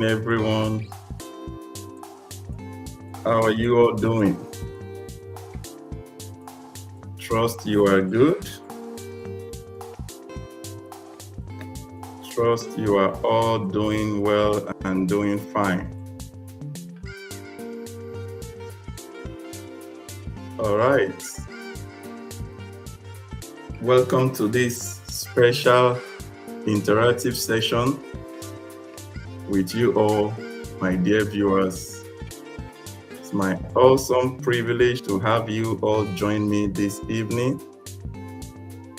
evening, everyone. How are you all doing? Trust you are good. Trust you are all doing well and doing fine. All right. Welcome to this special interactive session with you all, my dear viewers. It's my awesome privilege to have you all join me this evening.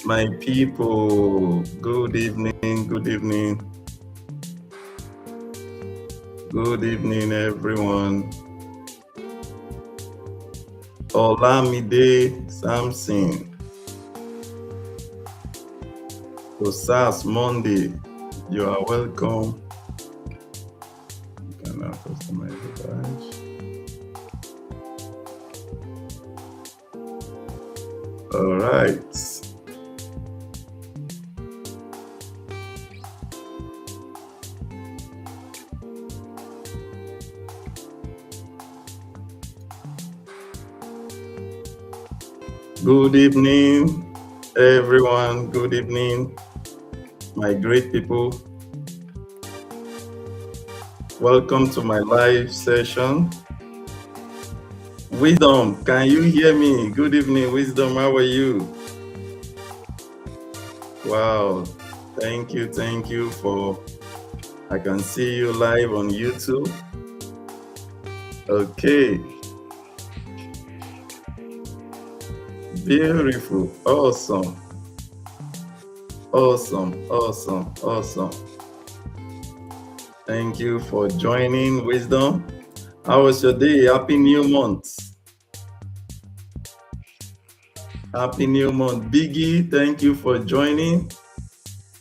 My people, good evening, good evening. Good evening, everyone. Olamide Samson. Osas Monday, you are welcome. You can now customize the badge. All right. Good evening, everyone. Good evening, my great people. Welcome to my live session. Wisdom, can you hear me? Good evening, Wisdom. How are you? Wow, thank you for, I can see you live on YouTube. Okay. Beautiful, awesome. Awesome. Thank you for joining, Wisdom. How was your day? Happy new month. Happy new month. Biggie, thank you for joining.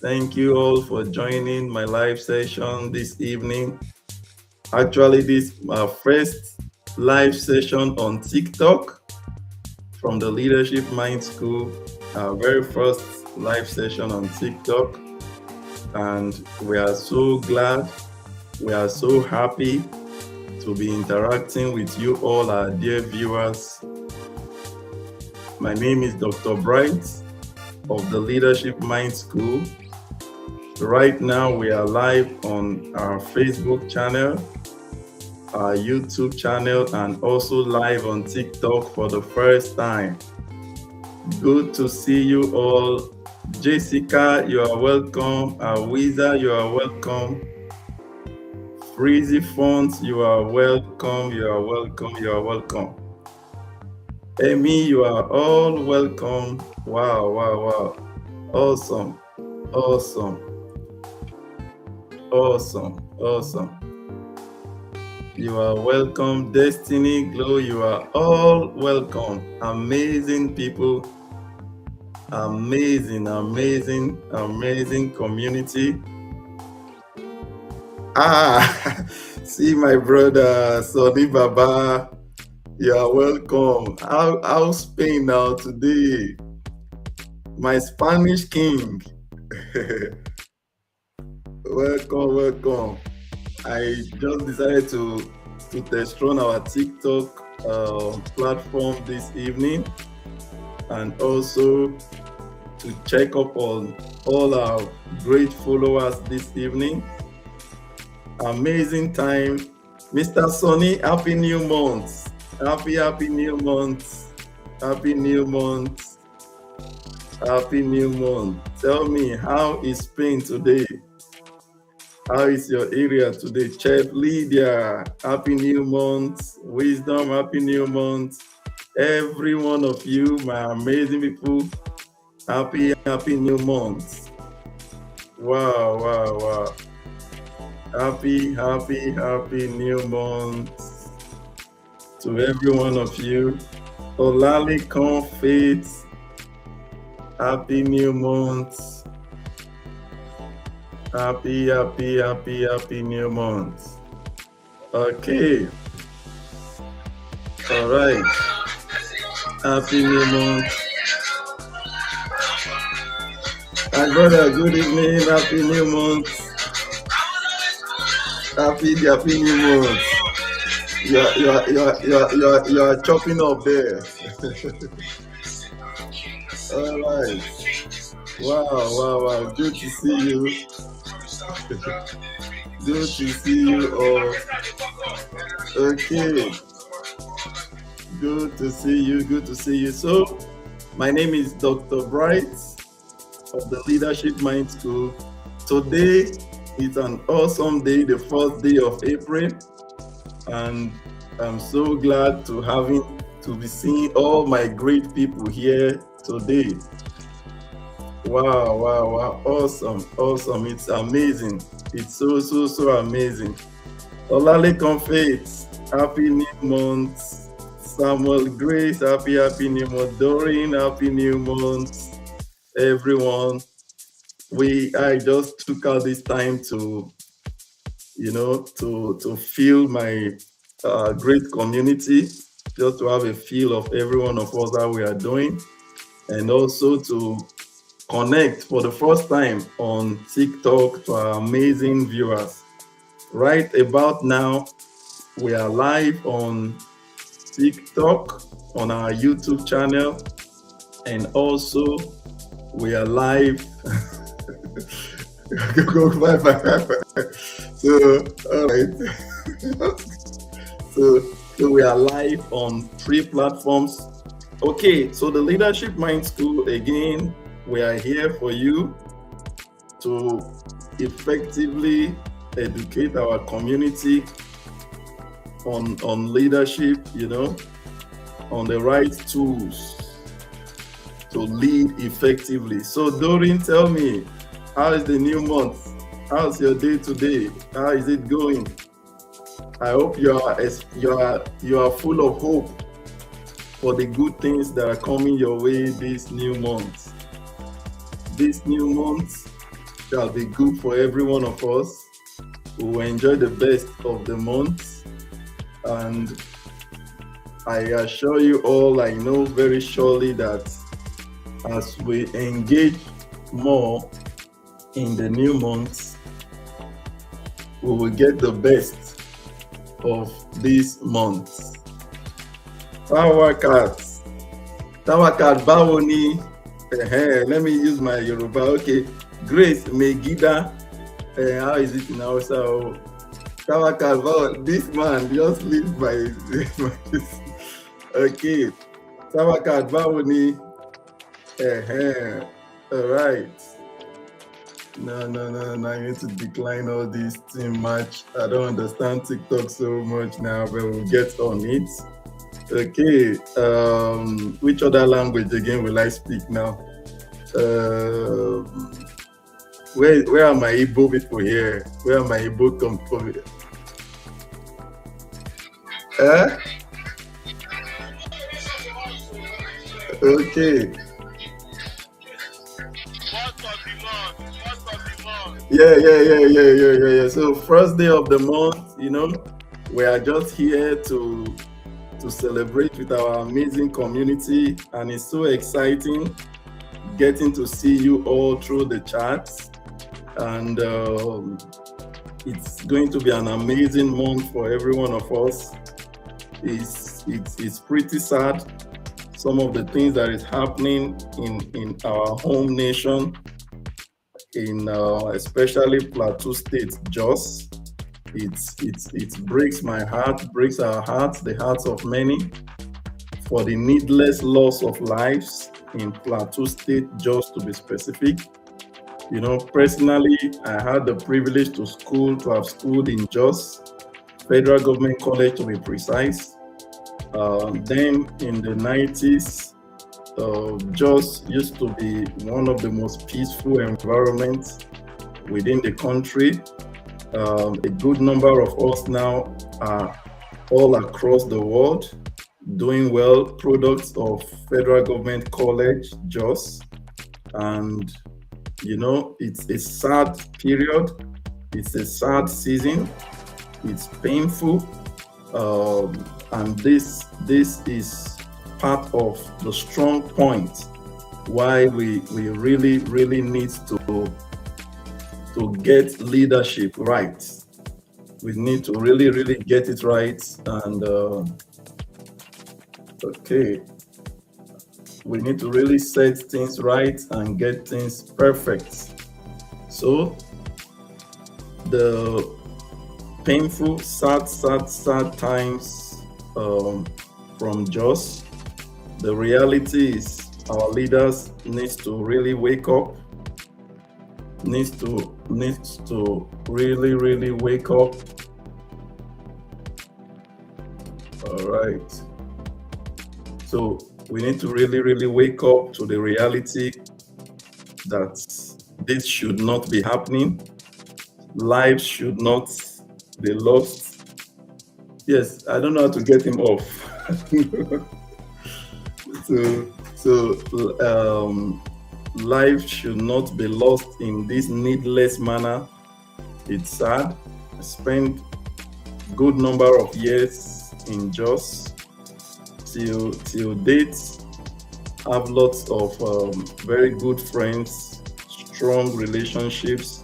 Thank you all for joining my live session this evening. Actually, this is my first live session on TikTok from the Leadership Mind School, our very first live session on TikTok. And we are so glad, we are so happy to be interacting with you all, our dear viewers. My name is Dr. Bright of the Leadership Mind School. Right now, we are live on our Facebook channel, our YouTube channel, and also live on TikTok for the first time. Good to see you all. Jessica, you are welcome. Awiza, you are welcome. Freezy Fonts, you are welcome. You are welcome. You are welcome. Amy, you are all welcome. Wow. Awesome. You are welcome. Destiny Glow, you are all welcome. Amazing people. Amazing community. See my brother Sonny Baba, you are welcome. How's Spain now today? My Spanish king. Welcome. I just decided to test run our TikTok platform this evening, and also to check up on all our great followers this evening. Amazing time. Mr. Sonny, happy new month. Happy new month. Happy new month. Tell me, how is Spain today? How is your area today? Chef Lydia, happy new month. Wisdom, happy new month. Every one of you, my amazing people, happy new month. Wow. Happy new month to every one of you. Olalekan Faith, happy new month. Happy new month. Okay. All right. Happy new month. My brother, good evening. Happy new month. happy new month. You are chopping up there. All right. Wow. Good to see you. Good to see you all. Okay. Good to see you. Good to see you. So, my name is Dr. Bright of the Leadership Mind School. Today is an awesome day, the first day of April, and I'm so glad to be seeing all my great people here today. Wow. Awesome. It's amazing. It's so amazing. Olalekan Faith, happy new month. Samuel Grace, happy new month. Doreen, happy new month. Everyone. I just took out this time to feel my great community, just to have a feel of every one of us that we are doing, and also to connect for the first time on TikTok to our amazing viewers. Right about now, we are live on TikTok, on our YouTube channel, and also we are live. So, all right. So we are live on 3 platforms. Okay, so the Leadership Mind School, again, we are here for you to effectively educate our community on leadership, on the right tools to lead effectively. So Doreen, tell me, how is the new month? How's your day today? How is it going? I hope you are full of hope for the good things that are coming your way this new month. This new month shall be good for every one of us. We will enjoy the best of the month, and I assure you all, I know very surely that as we engage more in the new month, we will get the best of this month. Tawakat báwo ni? Let me use my Yoruba. Okay, Grace Megida. How is it in Hausa? Tawakat báwo? This man just lives by. Okay, Tawakat báwo ni? All right. No. I need to decline all this team match. I don't understand TikTok so much now, but we'll get on it. Okay. Which other language again will I speak now? Where are my Igbo people here? Where are my Igbo people? Okay. Yeah. So first day of the month, we are just here to celebrate with our amazing community, and it's so exciting getting to see you all through the chats, and it's going to be an amazing month for every one of us. It's pretty sad, some of the things that is happening in our home nation, in especially Plateau State, Jos. It breaks my heart, breaks our hearts, the hearts of many, for the needless loss of lives in Plateau State, Jos to be specific. Personally, I had the privilege to have schooled in Jos, Federal Government College to be precise. Then in the 90s, Jos used to be one of the most peaceful environments within the country. A good number of us now are all across the world doing well, products of Federal Government College, Jos. And, it's a sad period. It's a sad season. It's painful. And this is part of the strong point why we really need to get leadership right. We need to really, really get it right. And okay, we need to really set things right and get things perfect. So the painful, sad times from Jos, the reality is our leaders needs to really wake up, needs to really, really wake up. All right. So we need to really, really wake up to the reality that this should not be happening. Lives should not be lost. Yes, I don't know how to get him off. Life should not be lost in this needless manner. It's sad. I spent good number of years in Jos till date. Have lots of very good friends, strong relationships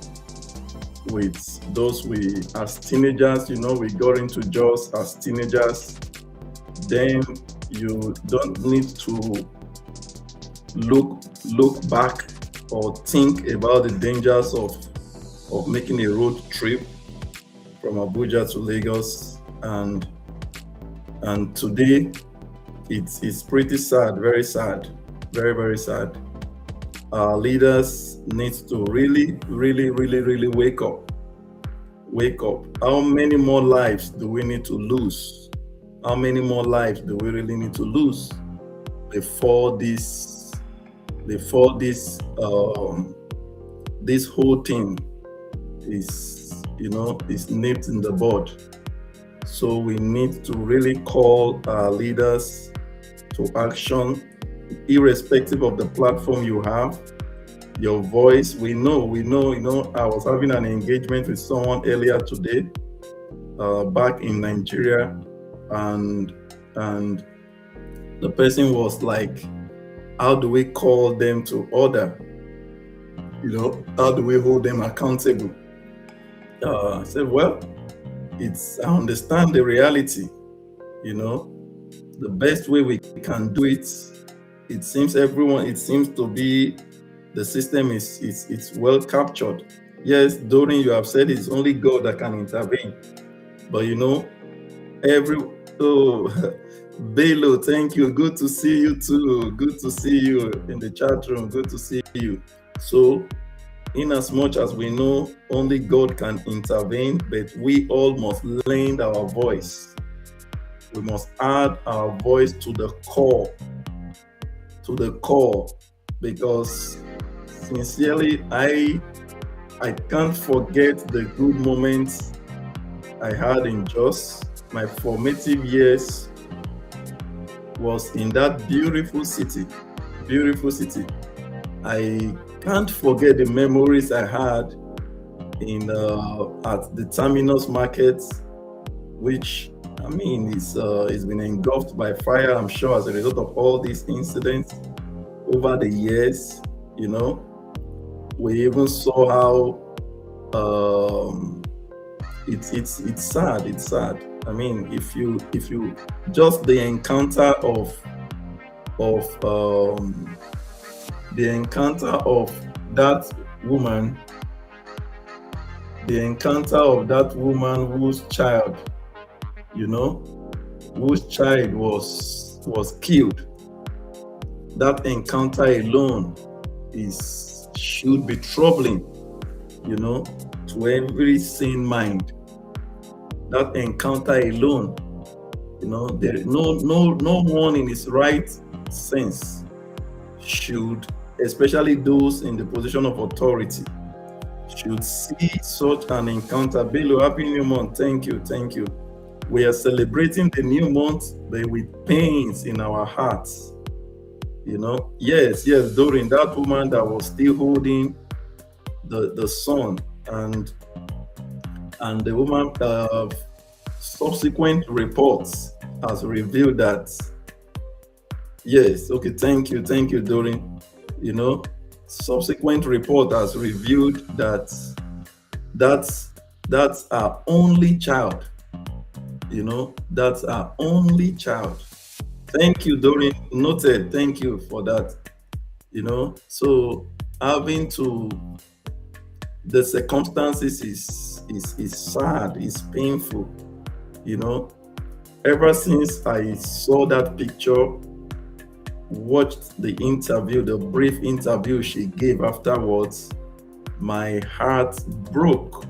with those we as teenagers. We got into Jos as teenagers. Then you don't need to look back or think about the dangers of making a road trip from Abuja to Lagos, and today it's pretty sad, very sad, very, very sad. Our leaders need to really, really, really, really wake up. Wake up. How many more lives do we need to lose? How many more lives do we really need to lose before this this whole thing is nipped in the bud? So we need to really call our leaders to action, irrespective of the platform you have. Your voice, we know. I was having an engagement with someone earlier today, back in Nigeria, and the person was like, how do we call them to order? How do we hold them accountable? I said, well, I understand the reality. The best way we can do it, it seems to be the system is well captured. Yes, Doreen, you have said it's only God that can intervene. But Belo, thank you. Good to see you too. Good to see you in the chat room. Good to see you. So, in as much as we know only God can intervene, but we all must lend our voice. We must add our voice to the core, because sincerely, I can't forget the good moments I had in Jos. My formative years was in that beautiful city. I can't forget the memories I had at the Terminus Market, which it's been engulfed by fire, I'm sure, as a result of all these incidents over the years. We even saw how it's sad. If you just the encounter of that woman, whose child was killed. That encounter alone should be troubling, to every sane mind. That encounter alone, there is no one in his right sense should, especially those in the position of authority, should see such an encounter. Bello, happy new month. Thank you. We are celebrating the new month, but with pains in our hearts. Yes, Doreen, that woman that was still holding the son, and the woman, subsequent reports has revealed that. Yes, okay, thank you, Doreen. Subsequent report has revealed that That's our only child. That's our only child. Thank you, Doreen. Noted. Thank you for that. So having to the circumstances is sad, is painful. You know, ever since I saw that picture, watched the interview, the brief interview she gave afterwards, my heart broke.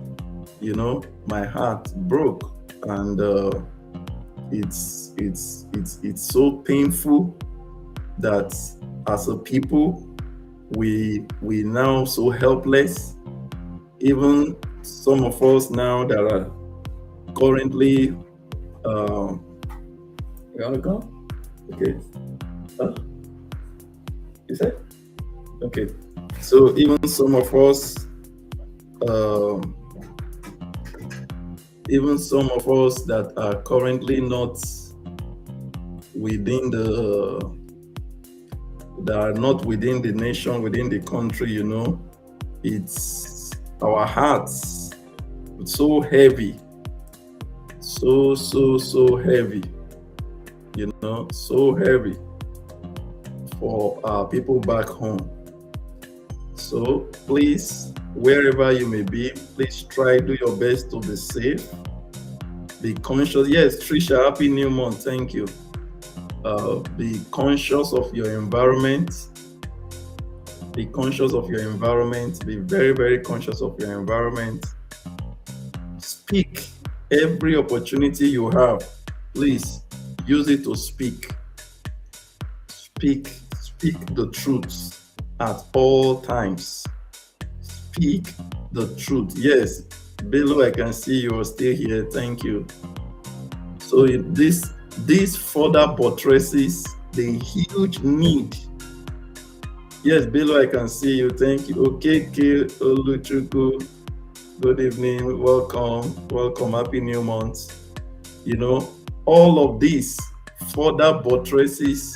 My heart broke, and it's so painful that as a people we now so helpless. Even some of us now that are currently you wanna go? Okay. Huh? You said? Okay. So even some of us um even some of us that are currently not within the that are not within the nation, within the country, it's our hearts so heavy, so heavy, so heavy for our people back home. So please, wherever you may be, please try do your best to be safe, be conscious. Yes, Trisha, happy new month. Thank you. Be conscious of your environment. Be conscious of your environment. Be very, very conscious of your environment. Speak every opportunity you have. Please use it to speak. Speak the truth at all times. Speak the truth. Yes, Bello, I can see you are still here. Thank you. So this further buttresses the huge need. Yes, Bello, I can see you. Thank you. Okay, Oluchuku. Good evening. Welcome. Happy new month. All of this further buttresses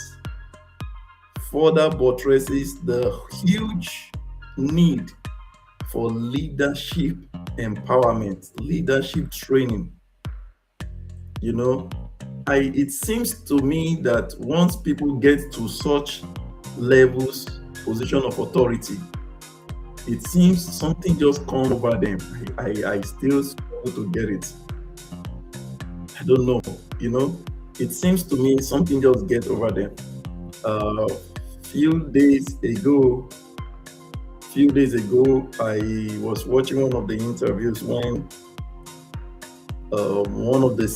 the huge need for leadership empowerment, leadership training. It seems to me that once people get to such levels, position of authority, it seems something just comes over them. I still struggle to get it. I don't know. It seems to me something just gets over them. Few days ago, I was watching one of the interviews when one of the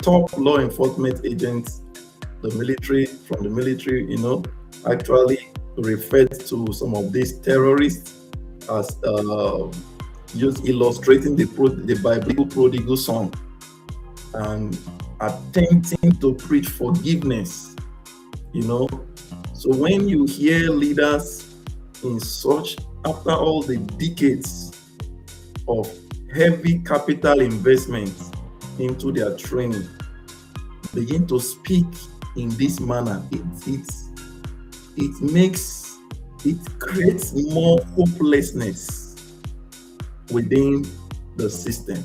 top law enforcement agents, from the military, actually referred to some of these terrorists as just illustrating the biblical prodigal son and attempting to preach forgiveness. So when you hear leaders in such, after all the decades of heavy capital investment into their training, begin to speak in this manner, it creates more hopelessness within the system.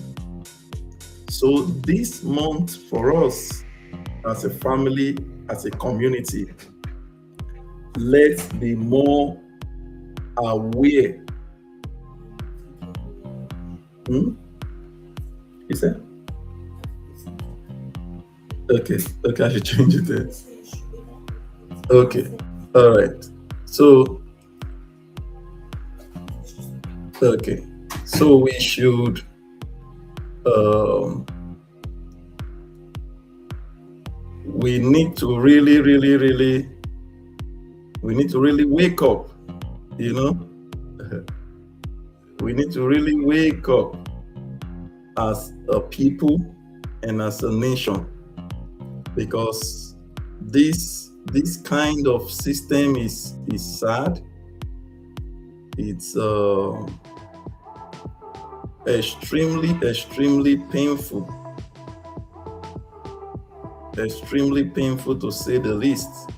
So this month for us as a family, as a community, let's be more aware. Is that? Okay, I should change it there. Okay, all right. So, okay, so we should we need to really wake up. We need to really wake up as a people and as a nation, because this kind of system is sad. It's extremely painful. Extremely painful, to say the least.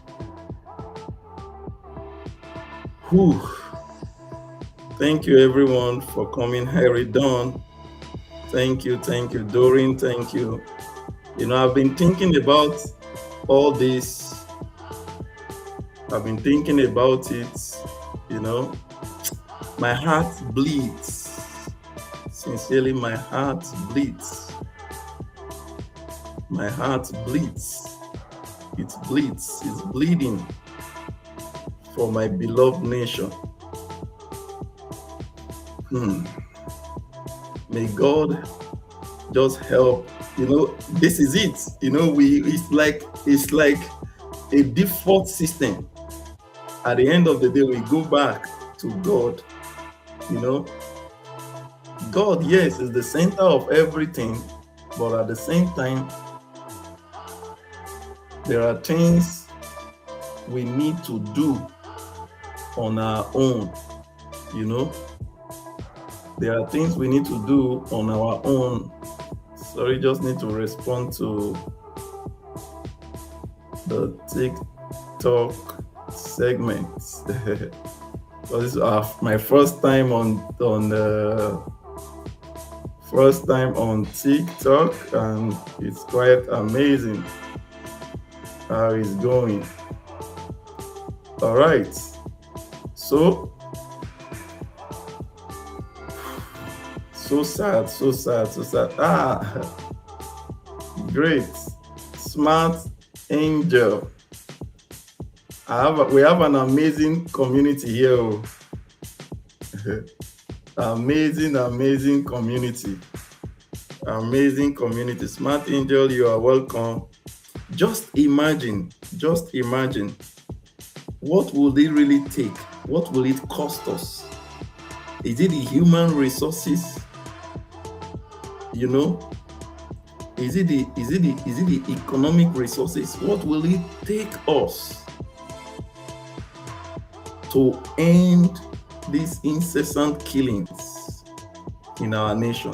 Whew. Thank you everyone for coming. Harry Dawn, Thank you, Doreen. Thank you. I've been thinking about all this. I've been thinking about it. You know, my heart bleeds. Sincerely, my heart bleeds. My heart bleeds. It bleeds. It's bleeding for my beloved nation. May God just help. This is it. It's like a default system. At the end of the day, we go back to God. God, yes, is the center of everything, but at the same time, there are things we need to do on our own. There are things we need to do on our own. Sorry, just need to respond to the TikTok segments. So this is my first time on TikTok, and it's quite amazing how it's going. All right, so sad. Great, smart angel. We have an amazing community here. Amazing community. Smart angel, you are welcome. Just imagine, what will it really take? What will it cost us? Is it the human resources? Is it the economic resources? What will it take us to end these incessant killings in our nation?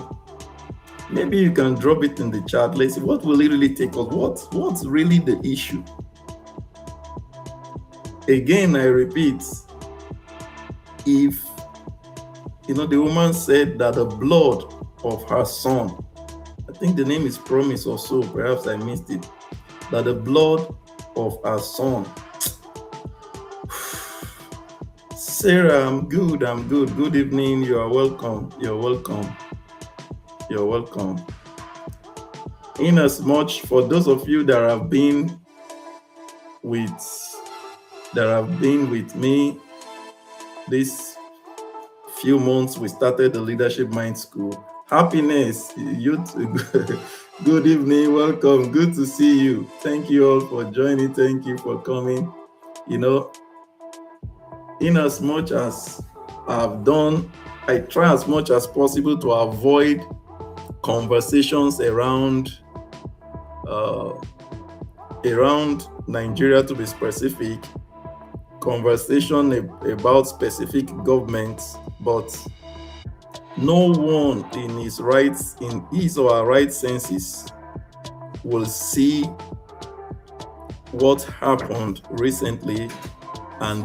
Maybe you can drop it in the chat. Let's see, what will it really take us? What's really the issue? Again, I repeat, if the woman said that the blood of her son, I think the name is Promise or so, perhaps I missed it, that the blood of her son. Sarah, I'm good. Good evening. You are welcome. You're welcome. In as much, for those of you that have been with me this few months, we started the Leadership Mind School. Happiness, you too. Good evening, welcome, good to see you. Thank you all for joining, thank you for coming. In as much as I've done, I try as much as possible to avoid conversations around Nigeria, to be specific, conversation about specific governments, but no one in his or her right senses will see what happened recently and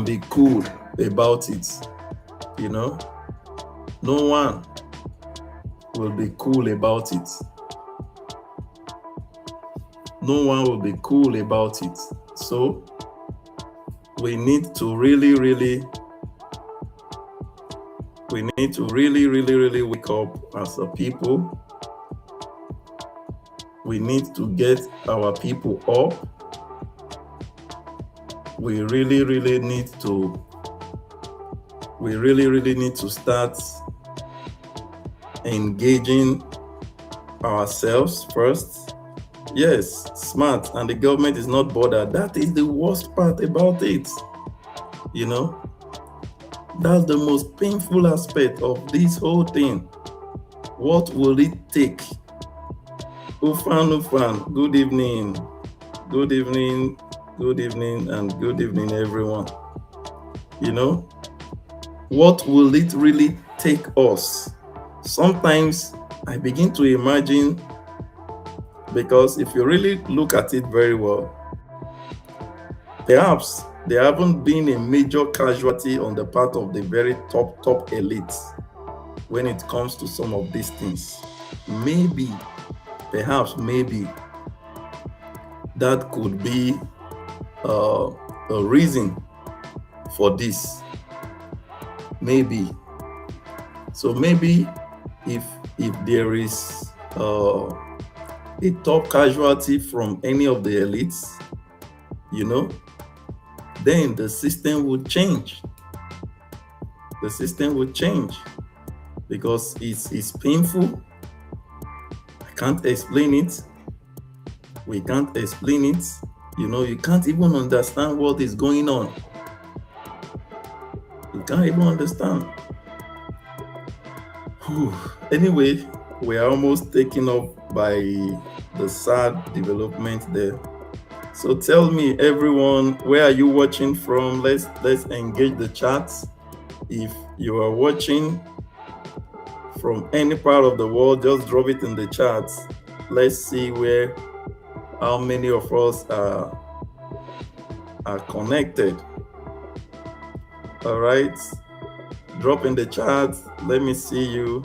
be cool about it. No one will be cool about it. So we need to really wake up as a people. We need to get our people up. We really need to start engaging ourselves first. Yes, smart, and the government is not bothered. That is the worst part about it. That's the most painful aspect of this whole thing. What will it take? Ufan, good evening, and good evening, everyone. What will it really take us? Sometimes I begin to imagine, because if you really look at it very well, perhaps there haven't been a major casualty on the part of the very top elites. when it comes to some of these things. Maybe, perhaps, maybe that could be a reason for this. Maybe. So maybe if there is a top casualty from any of the elites, then the system would change. The system would change because it's painful. I can't explain it. We can't explain it. You can't even understand what is going on. You can't even understand. Whew. Anyway, we are almost taken up by the sad development there. So tell me, everyone, where are you watching from? Let's engage the chats. If you are watching from any part of the world, just drop it in the chats. Let's see how many of us are connected. All right, drop in the chat. Let me see you.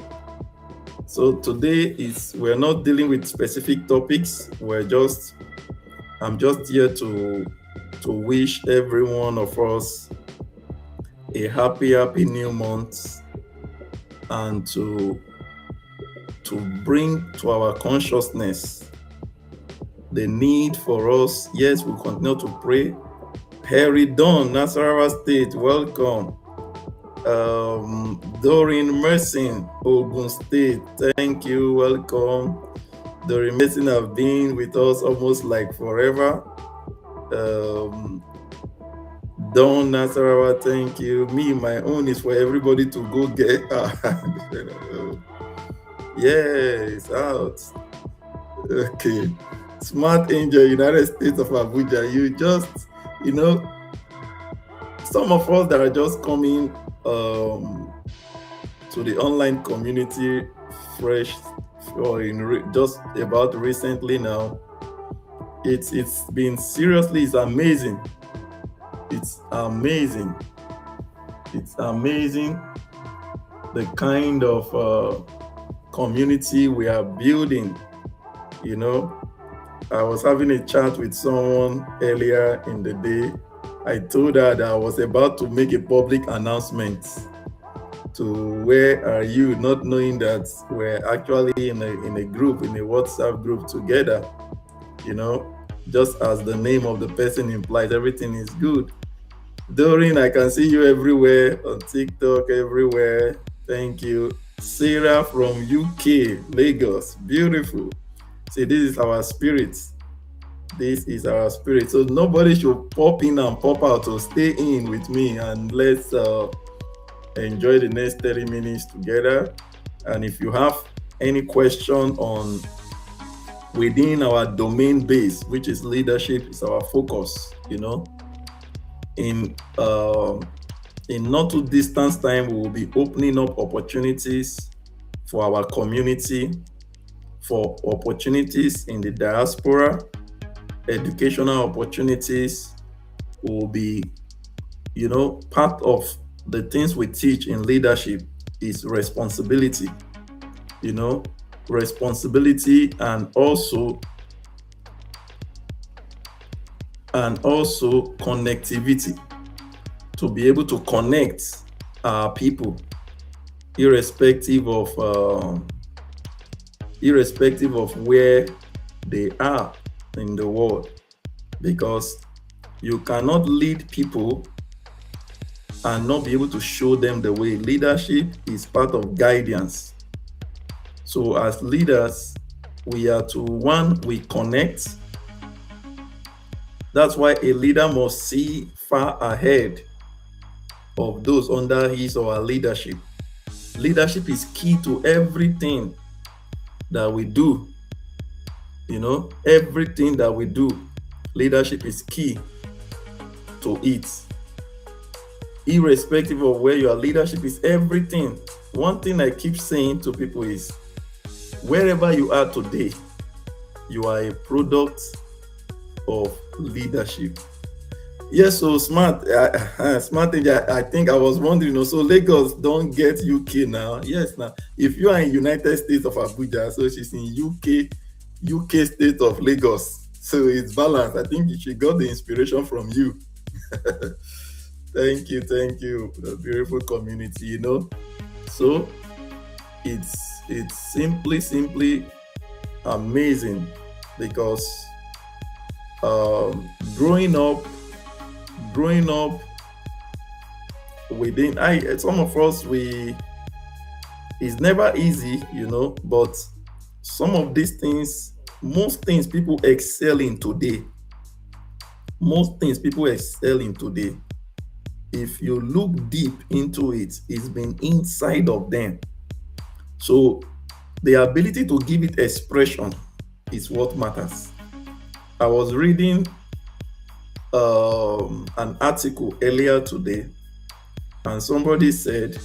So today we're not dealing with specific topics. I'm just here to wish every one of us a happy new month, and to bring to our consciousness the need for us. Yes, we continue to pray. Harry Don, Nasarawa State, welcome. Doreen Mersin, Ogun State, thank you, welcome. Doreen Mersin have been with us almost like forever. Don Nasarawa, thank you. Me, my own is for everybody to go get. Yes, out. Okay. Smart Angel, United States of Abuja. You just, some of us that are just coming to the online community fresh, or just about recently now. It's been seriously, it's amazing. It's amazing. It's amazing the kind of community we are building. I was having a chat with someone earlier in the day. I told her that I was about to make a public announcement to where are you, not knowing that we're actually in a group, in a WhatsApp group together. Just as the name of the person implies, everything is good. Doreen, I can see you everywhere, on TikTok, everywhere. Thank you. Sarah from UK, Lagos. Beautiful. See, this is our spirit. This is our spirit. So nobody should pop in and pop out. So stay in with me and let's enjoy the next 30 minutes together. And if you have any question on within our domain base, which is leadership, is our focus, in not too distant time, we will be opening up opportunities for our community, for opportunities in the diaspora, educational opportunities. Will be, part of the things we teach in leadership is responsibility, responsibility, and also connectivity, to be able to connect our people irrespective of where they are in the world, because you cannot lead people and not be able to show them the way. Leadership is part of guidance. So as leaders, we are to, one, we connect. That's why a leader must see far ahead of those under his or her leadership. Leadership is key to everything that we do. Everything that we do, leadership is key to it. Irrespective of where your leadership is, everything. One thing I keep saying to people is, wherever you are today, you are a product of leadership. Yes, so smart, smart thing. I think I was wondering. Also, Lagos don't get UK now. Yes, now if you are in United States of Abuja, so she's in UK state of Lagos. So it's balanced. I think she got the inspiration from you. Thank you, the beautiful community. So it's simply amazing because um, growing up growing up within I some of us we it's never easy, but some of these things, most things people excel in today, most things people excel in today, if you look deep into it, it's been inside of them. So the ability to give it expression is what matters. I was reading an article earlier today, and somebody said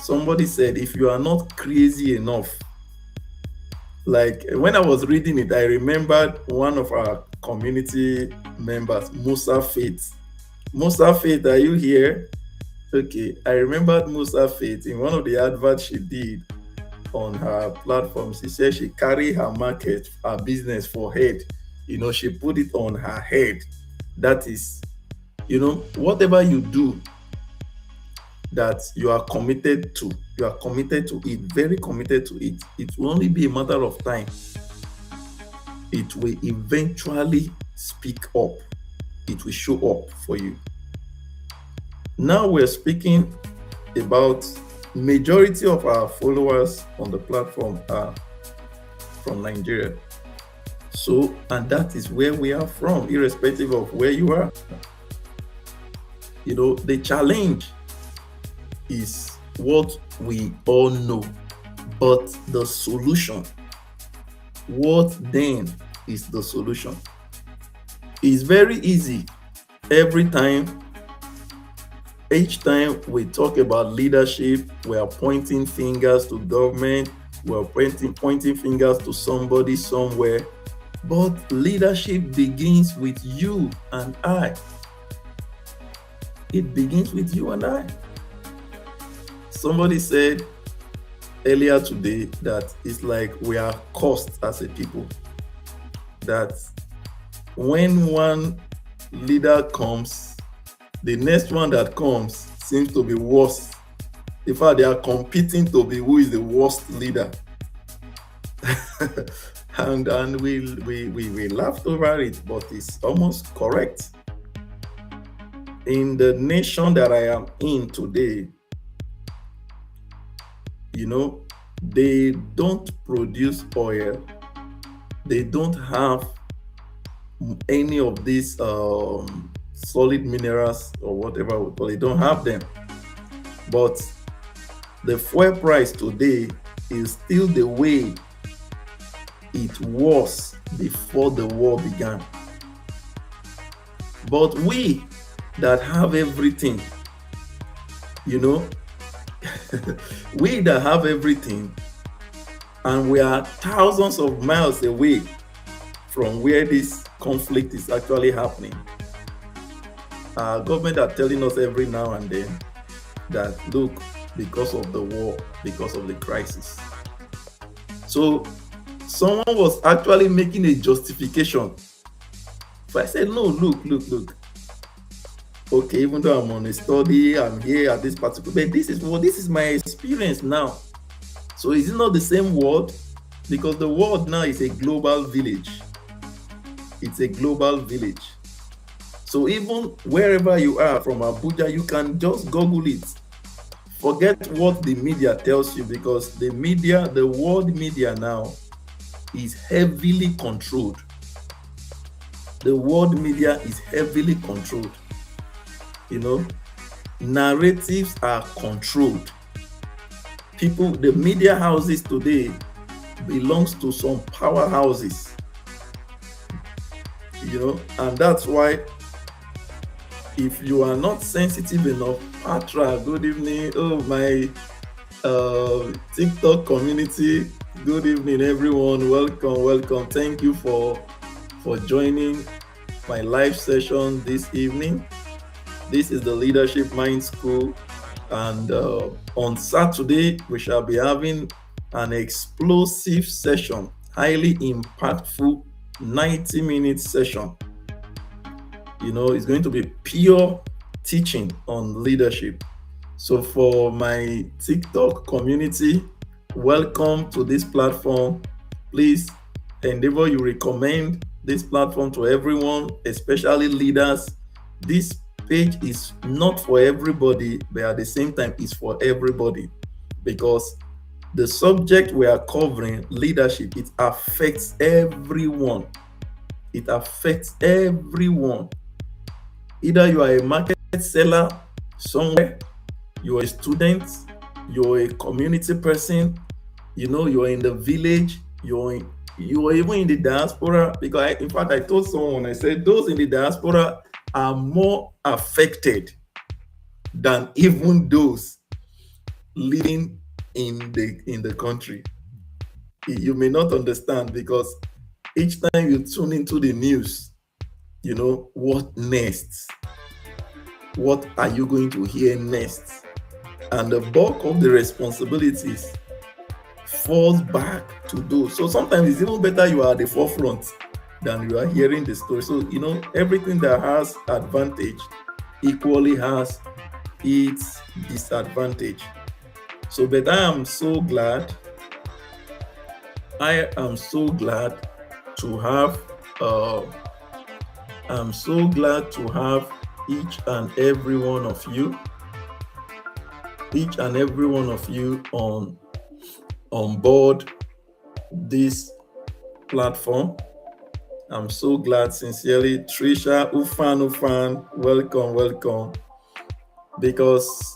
if you are not crazy enough, like when I was reading it, I remembered one of our community members, Musa Faith, are you here? Okay, I remembered Musa Faith in one of the adverts she did on her platform. She said she carry her market, her business for head. She put it on her head. That is, whatever you do that you are committed to it, very committed to it. It will only be a matter of time. It will eventually speak up. It will show up for you. Now we're speaking about majority of our followers on the platform are from Nigeria. So, and that is where we are from, irrespective of where you are. The challenge is what we all know, but the solution, what then is the solution? It's very easy. Each time we talk about leadership, we are pointing fingers to government, we are pointing fingers to somebody somewhere. But leadership begins with you and I. It begins with you and I. Somebody said earlier today that it's like we are cursed as a people. That when one leader comes, the next one that comes seems to be worse. In fact, they are competing to be who is the worst leader. and we laughed over it, but it's almost correct. In the nation that I am in today, they don't produce oil. They don't have any of these solid minerals or whatever we call it. They don't have them. But the fuel price today is still the way it was before the war began. But we that have everything, we that have everything, and we are thousands of miles away from where this conflict is actually happening. Our government are telling us every now and then that, look, because of the war, because of the crisis. So someone was actually making a justification. So I said, no, look. Okay, even though I'm on a study, I'm here at this particular, but this is my experience now. So is it not the same world? Because the world now is a global village. It's a global village. So even wherever you are from Abuja, you can just Google it. Forget what the media tells you, because the world media now is heavily controlled. The world media is heavily controlled. Narratives are controlled. The media houses today belongs to some powerhouses. And that's why if you are not sensitive enough, Patra, good evening. Oh, my TikTok community, good evening, everyone. Welcome. Thank you for joining. my live session this evening. This is the Leadership Mind School, and on Saturday we shall be having an explosive session, highly impactful 90-minute session. It's going to be pure teaching on leadership. So for my TikTok community, welcome to this platform. Please endeavor you recommend this platform to everyone, especially leaders. This page is not for everybody, but at the same time it's for everybody, because the subject we are covering, leadership, it affects everyone. It affects everyone. Either you are a market seller somewhere, you're a student, you're a community person, you're in the village, you're even in the diaspora. Because in fact, I told someone, I said those in the diaspora are more affected than even those living in the country. You may not understand, because each time you tune into the news, what next? What are you going to hear next? And the bulk of the responsibilities falls back to those. So sometimes it's even better you are at the forefront than you are hearing the story. So, everything that has advantage equally has its disadvantage. So, but I am so glad to have each and every one of you on board this platform. I'm so glad, sincerely. Trisha, Ufan, welcome. Because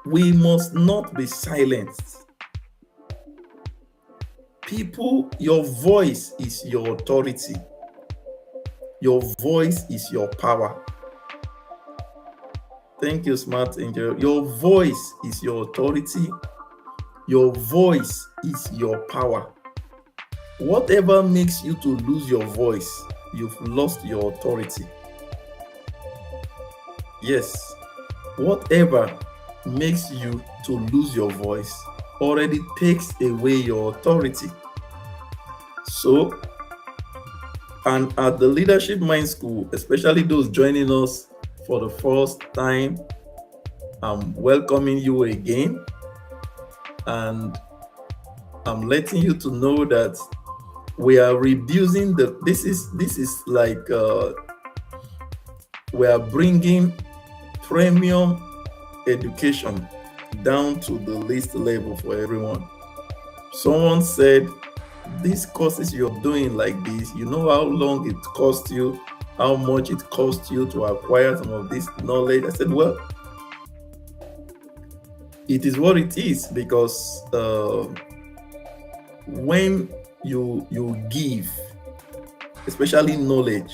we must not be silenced. People, your voice is your authority. Your voice is your power. Thank you, Smart Angel. Your voice is your authority. Your voice is your power. Whatever makes you to lose your voice, you've lost your authority. Yes, whatever makes you to lose your voice already takes away your authority. So, and at the Leadership Mind School, especially those joining us for the first time, I'm welcoming you again, and I'm letting you to know that we are reducing this is like we are bringing premium education down to the least level for everyone. Someone said, these courses you're doing like this, how long it costs you, how much it costs you to acquire some of this knowledge? I said, well, it is what it is, because when you give, especially knowledge,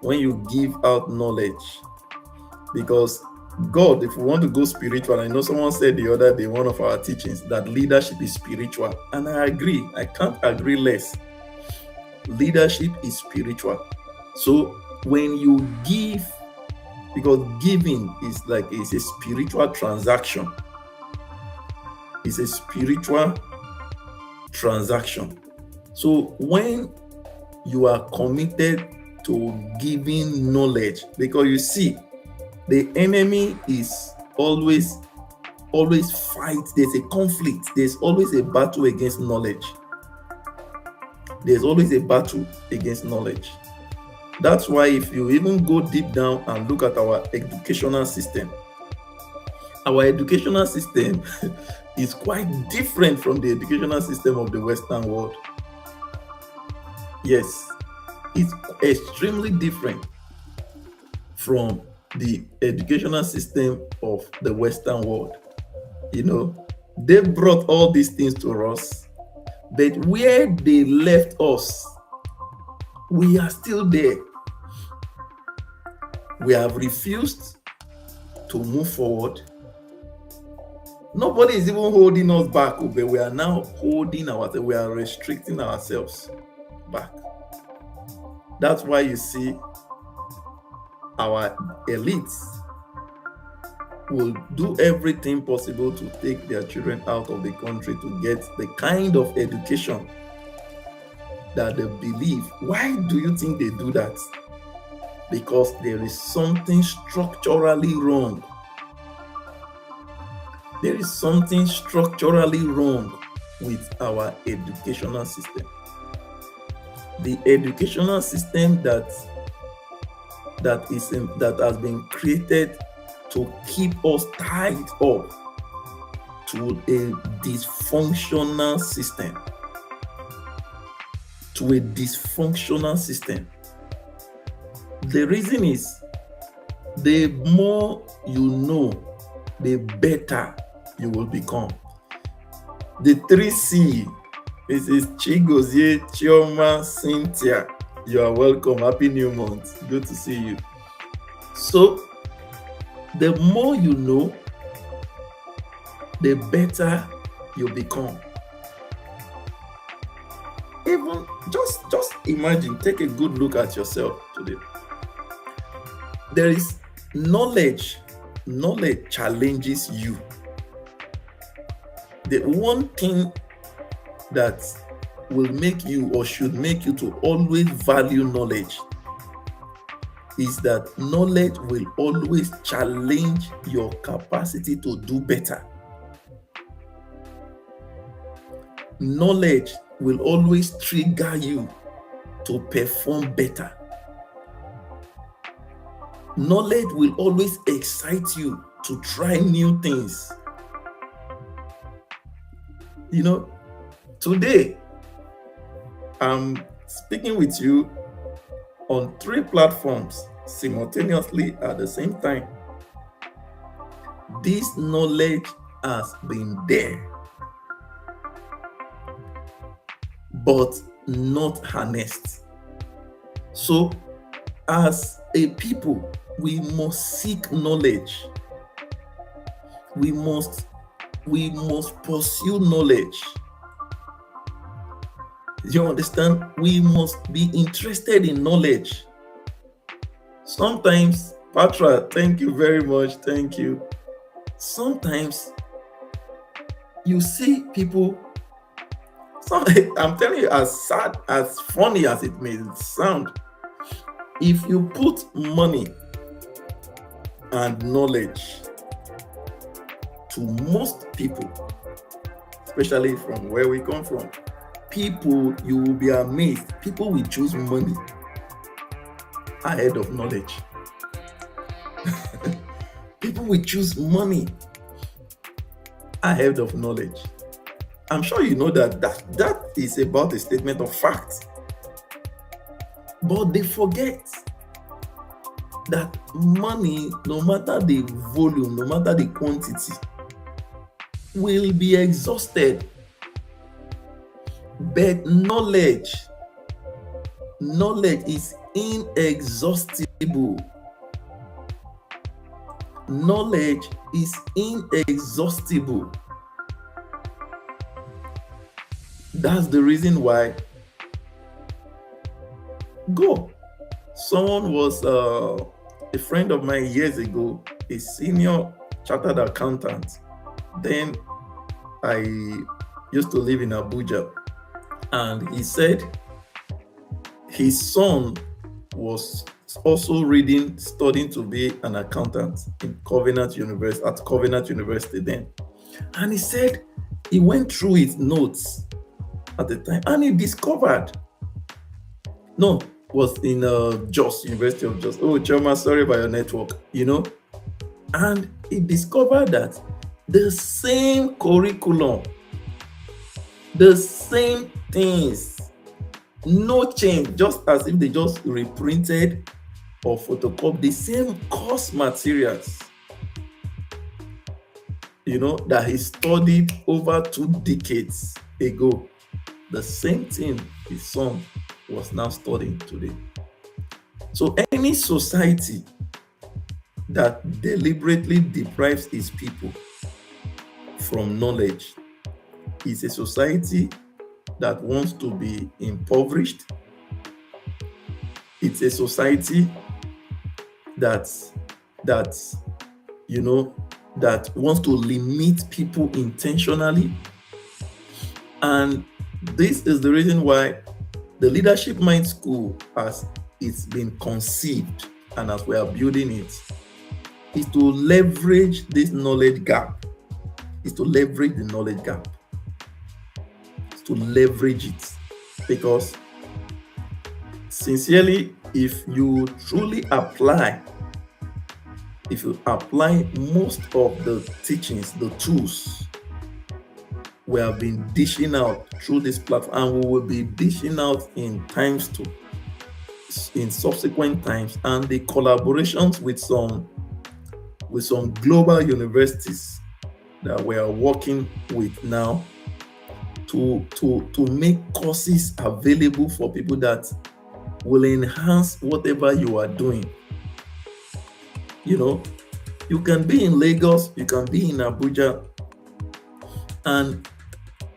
when you give out knowledge, because God, if we want to go spiritual, I know someone said the other day, one of our teachings, that leadership is spiritual, and I agree. I can't agree less. Leadership is spiritual. So when you give, because giving is a spiritual transaction. It's a spiritual transaction. So when you are committed to giving knowledge, because you see, the enemy is always fight. There's a conflict. There's always a battle against knowledge. There's always a battle against knowledge. That's why if you even go deep down and look at our educational system is quite different from the educational system of the Western world. Yes, it's extremely different from the educational system of the Western world. They brought all these things to us, but where they left us, we are still there. We have refused to move forward. Nobody is even holding us back, but we are now holding ourselves. We are restricting ourselves back. That's why you see our elites will do everything possible to take their children out of the country to get the kind of education that they believe. Why do you think they do that? Because there is something structurally wrong. There is something structurally wrong with our educational system. The educational system that has been created to keep us tied up to a dysfunctional system. To a dysfunctional system. The reason is, the more you know, the better you will become. The 3C. This is Chigozie, Chioma, Cynthia. You are welcome. Happy New Month. Good to see you. So, the more you know, the better you become. Even just imagine, take a good look at yourself today. There is knowledge. Knowledge challenges you. The one thing that will make you or should make you to always value knowledge is that knowledge will always challenge your capacity to do better. Knowledge will always trigger you to perform better. Knowledge will always excite you to try new things. You know, today I'm speaking with you on 3 platforms simultaneously at the same time. This knowledge has been there, but not harnessed. So, as a people, we must seek knowledge. We must pursue knowledge. You understand? We must be interested in knowledge. Sometimes, Patra, thank you very much. Thank you. Sometimes you see people, I'm telling you, as sad, as funny as it may sound, if you put money and knowledge to most people, especially from where we come from, people, you will be amazed. People will choose money ahead of knowledge. People will choose money ahead of knowledge. I'm sure you know that is about a statement of fact. But they forget that money, no matter the volume, no matter the quantity, will be exhausted. But knowledge is inexhaustible. Knowledge is inexhaustible. That's the reason why. Go. Someone was a friend of mine years ago, a senior chartered accountant. Then I used to live in Abuja, and he said his son was also studying to be an accountant at Covenant University then. And he said he went through his notes at the time, and he discovered, was in Jos, University of Jos. Oh, Choma, sorry about your network, And he discovered that the same curriculum, the same things, no change, just as if they just reprinted or photocopied the same course materials, that he studied over 2 decades ago. The same thing his son was now studying today. So any society that deliberately deprives its people from knowledge is a society that wants to be impoverished, It's a society that that you know that wants to limit people intentionally. And this is the reason why the Leadership Mind School, as it's been conceived and as we are building it, is to leverage this knowledge gap, is to leverage the knowledge gap, is to leverage it. Because sincerely, if you truly apply, if you apply most of the teachings, the tools we have been dishing out through this platform, and we will be dishing out in subsequent times, and the collaborations with some global universities that we are working with now to make courses available for people that will enhance whatever you are doing. You can be in Lagos, you can be in Abuja, and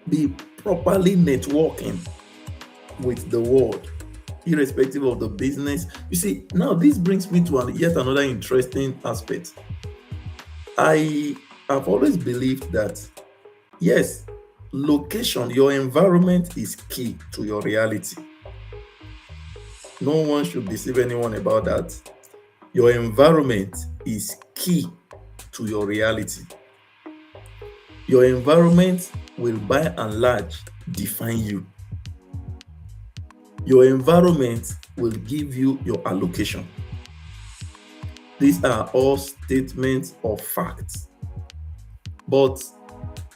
be properly networking with the world, irrespective of the business. You see, now this brings me to yet another interesting aspect. I have always believed that, yes, location, your environment is key to your reality. No one should deceive anyone about that. Your environment is key to your reality. Your environment will by and large define you. Your environment will give you your allocation. These are all statements of facts. But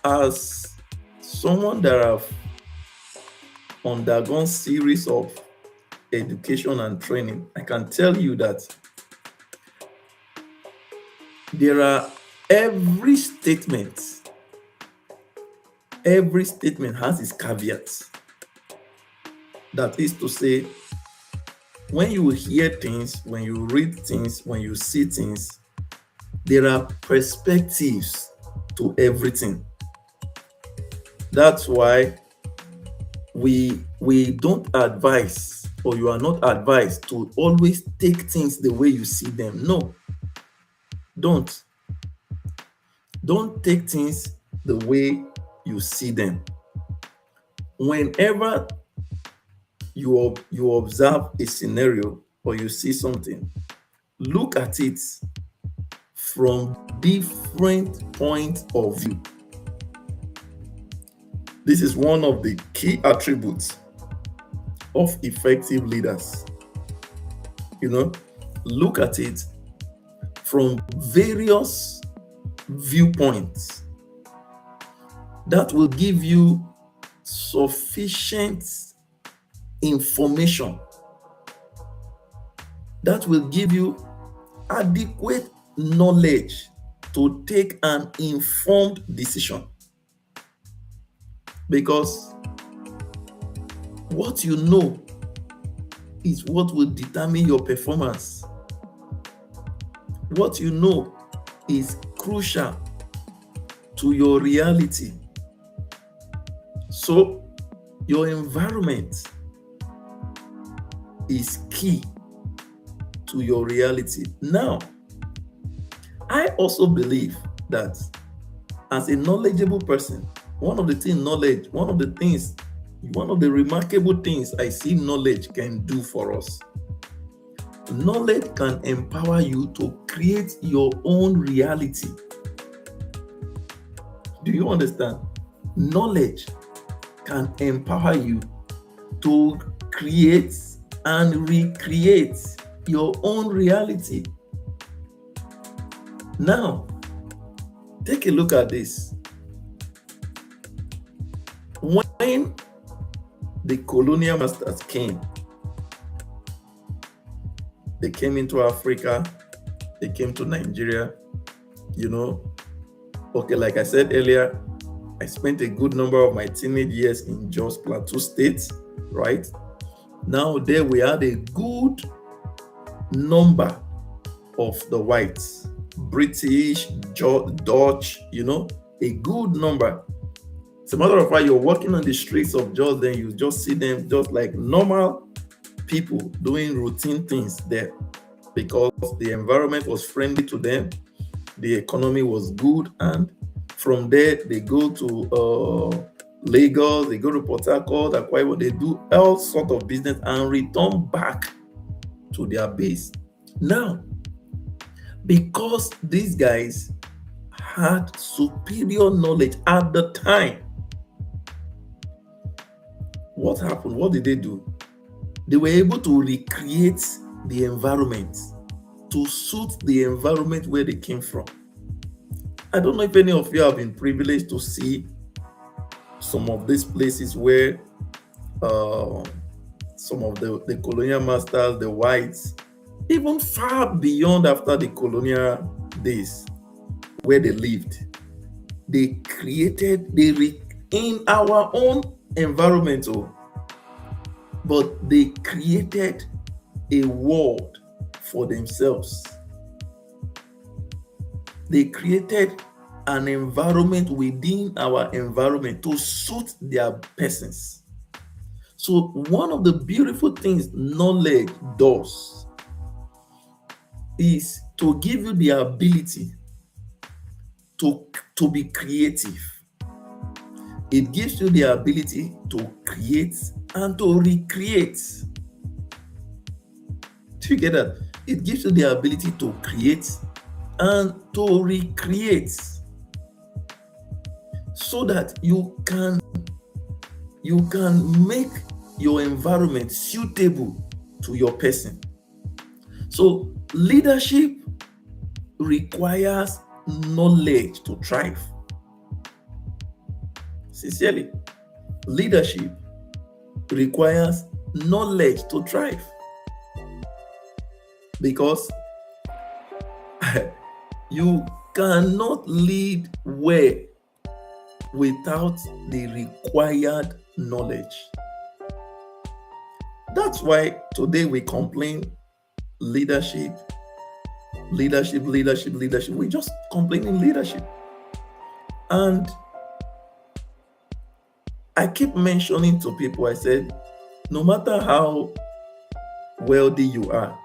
as someone that have undergone series of education and training, I can tell you that there are every statement has its caveats. That is to say, when you hear things, when you read things, when you see things, there are perspectives to everything. That's why we don't advise, or you are not advised to always take things the way you see them. No, don't take things the way you see them. Whenever you observe a scenario or you see something, look at it from different points of view. This is one of the key attributes of effective leaders. Look at it from various viewpoints. That will give you sufficient information. That will give you adequate knowledge to take an informed decision. Because what you know is what will determine your performance. What you know is crucial to your reality. So, your environment is key to your reality. Now, I also believe that as a knowledgeable person, one of the remarkable things I see knowledge can do for us. Knowledge can empower you to create your own reality. Do you understand? Knowledge can empower you to create and recreate your own reality. Now, take a look at this. When the colonial masters came, they came into Africa, they came to Nigeria, Okay, like I said earlier, I spent a good number of my teenage years in Jos Plateau State, right? Now there we had a good number of the whites, British, Dutch, a good number. As a matter of fact, you're walking on the streets of Jos, then you just see them just like normal people doing routine things there because the environment was friendly to them, the economy was good, and from there they go to Lagos, they go to Port Harcourt, Akwa Ibom, they do all sort of business and return back to their base. Now, because these guys had superior knowledge at the time, what happened? What did they do? They were able to recreate the environment to suit the environment where they came from. I don't know if any of you have been privileged to see some of these places where some of the colonial masters, the whites, even far beyond after the colonial days where they lived, they created, in our own environment, but they created a world for themselves. They created an environment within our environment to suit their persons. So one of the beautiful things knowledge does is to give you the ability to be creative. It gives you the ability to create and to recreate. Do you get that? It gives you the ability to create and to recreate so that you can make your environment suitable to your person. So leadership requires knowledge to thrive. Sincerely, leadership requires knowledge to thrive, because you cannot lead well without the required knowledge. That's why today we complain leadership. We just complaining leadership. And I keep mentioning to people, I said, no matter how wealthy you are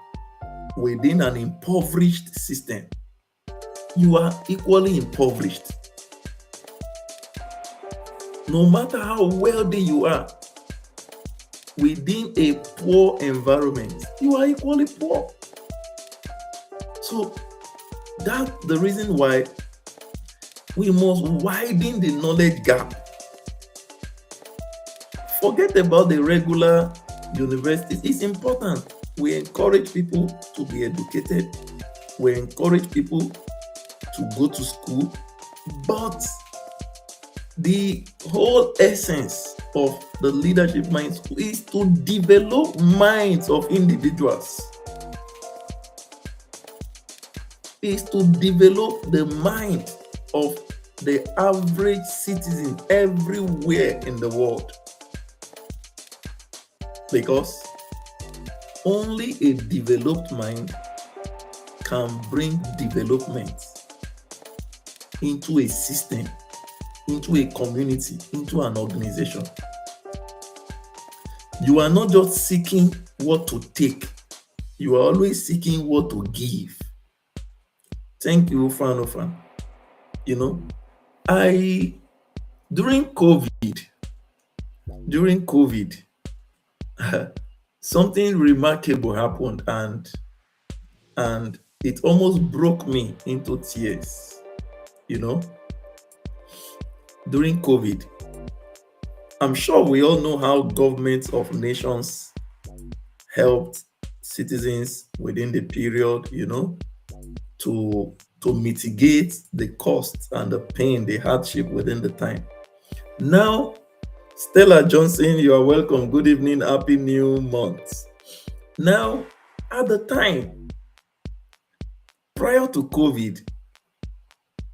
within an impoverished system, you are equally impoverished. No matter how wealthy you are within a poor environment, you are equally poor. So that's the reason why we must widen the knowledge gap. Forget about the regular universities. It's important. We encourage people to be educated. We encourage people to go to school. But the whole essence of the leadership mind school is to develop minds of individuals. Is to develop the mind of the average citizen everywhere in the world. Because only a developed mind can bring development into a system, into a community, into an organization. You are not just seeking what to take, you are always seeking what to give. Thank you, Fan. You know, during COVID, something remarkable happened, and it almost broke me into tears. You know, during COVID, I'm sure we all know how governments of nations helped citizens within the period, you know, to mitigate the cost and the pain, the hardship within the time. Now, Stella Johnson, you are welcome. Good evening. Happy new month. Now, at the time, prior to COVID,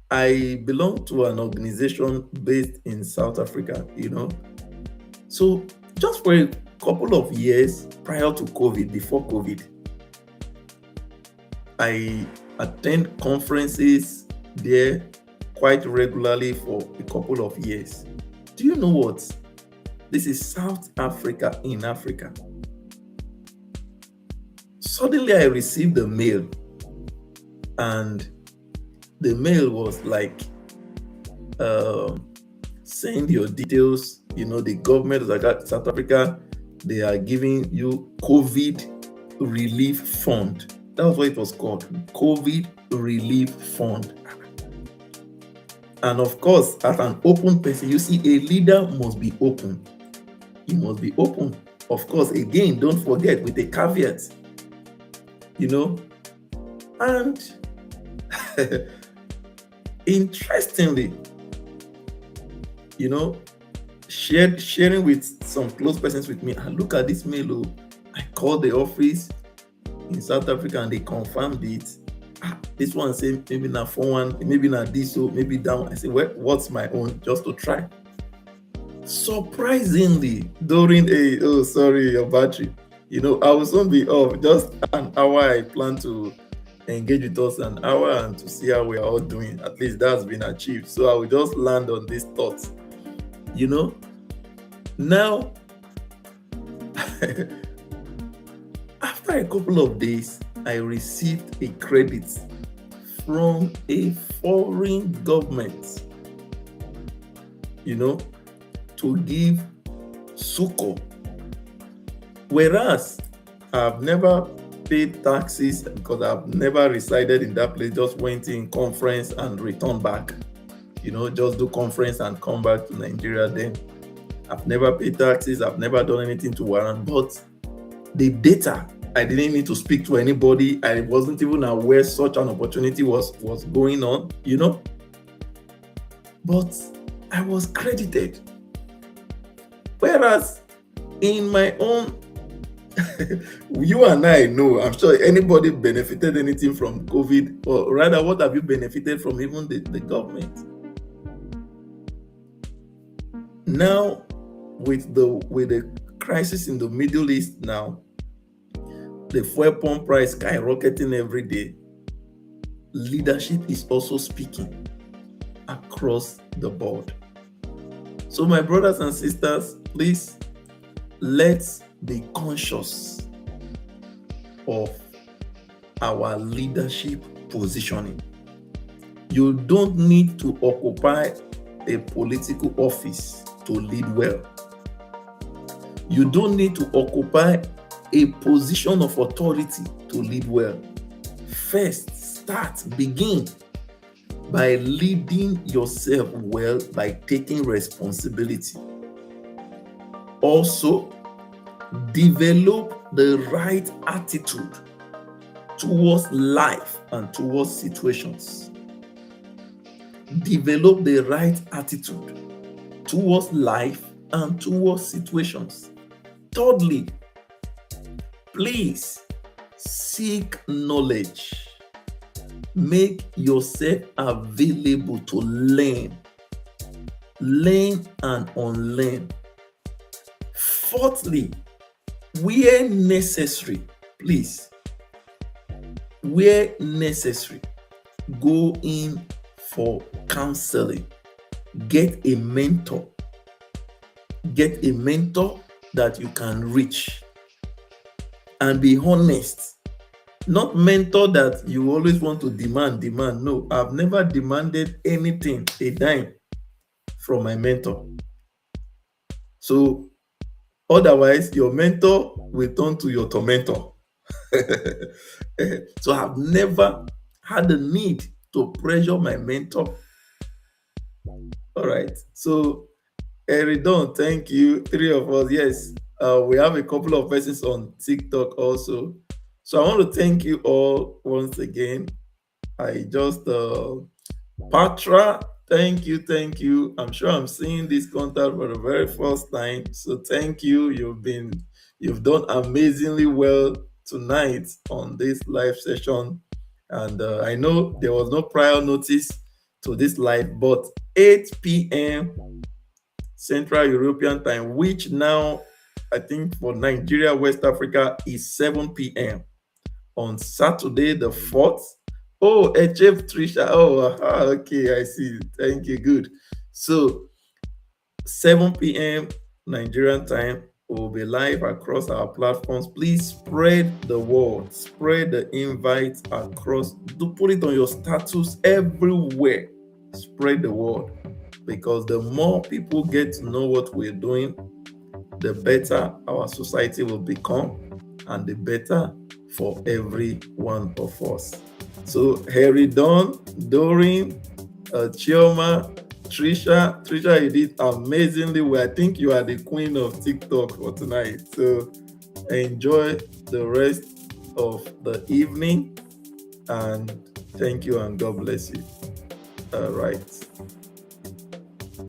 I belonged to an organization based in South Africa, you know. So just for a couple of years prior to COVID, before COVID, I attend conferences there quite regularly for a couple of years. Do you know what? This is South Africa in Africa. Suddenly I received a mail, and the mail was like, um, send your details. The government of South Africa, they are giving you COVID relief fund. That was what it was called, COVID relief fund. And of course, as an open person, you see, a leader must be open. He must be open. Of course, again, don't forget, with a caveat, you know. And interestingly, you know, sharing with some close persons with me, and look at this mail. I called the office in South Africa and they confirmed it. This one said maybe not for one, maybe not this, so maybe down. I said, well, what's my own? Just to try. Surprisingly, during sorry, your battery. I will soon be off. Just an hour. I plan to engage with us an hour and to see how we are all doing. At least that's been achieved. So I will just land on these thoughts. Now, after a couple of days, I received a credit from a foreign government, to give succor. Whereas I've never paid taxes because I've never resided in that place, just went in conference and returned back. Just do conference and come back to Nigeria then. I've never paid taxes, I've never done anything to warrant, but the data, I didn't need to speak to anybody. I wasn't even aware such an opportunity was going on, But I was credited. Whereas in my own, you and I know, I'm sure anybody benefited anything from COVID, or rather, what have you benefited from even the government? Now, with the crisis in the Middle East now, the fuel pump price skyrocketing every day, leadership is also speaking across the board. So my brothers and sisters, please, let's be conscious of our leadership positioning. You don't need to occupy a political office to lead well. You don't need to occupy a position of authority to lead well. First, begin by leading yourself well, by taking responsibility. Also, develop the right attitude towards life and towards situations. Develop the right attitude towards life and towards situations. Thirdly, please seek knowledge. Make yourself available to learn and unlearn. Fourthly, where necessary, please, where necessary, go in for counseling. Get a mentor. Get a mentor that you can reach. And be honest. Not mentor that you always want to demand. No, I've never demanded anything, a dime, from my mentor. So, otherwise, your mentor will turn to your tormentor. So, I've never had the need to pressure my mentor. All right. So, Eridon, thank you. 3 of us. Yes. We have a couple of persons on TikTok also. So I want to thank you all once again. I just Patra, thank you. I'm sure I'm seeing this contact for the very first time. So thank you. You've done amazingly well tonight on this live session. And I know there was no prior notice to this live, but 8 p.m. Central European time, which now I think for Nigeria, West Africa is 7 p.m. on Saturday the 4th. Oh, HF Trisha. Oh, okay, I see. Thank you. Good. So 7 p.m. Nigerian time, We'll be live across our platforms. Please spread the word, spread the invites across. Do put it on your status everywhere. Spread the word, because the more people get to know what we're doing, the better our society will become, and the better for every one of us. So, Harry, Don, Doreen, Chioma, Trisha, you did amazingly well. I think you are the queen of TikTok for tonight. So, enjoy the rest of the evening, and thank you, and God bless you. All right.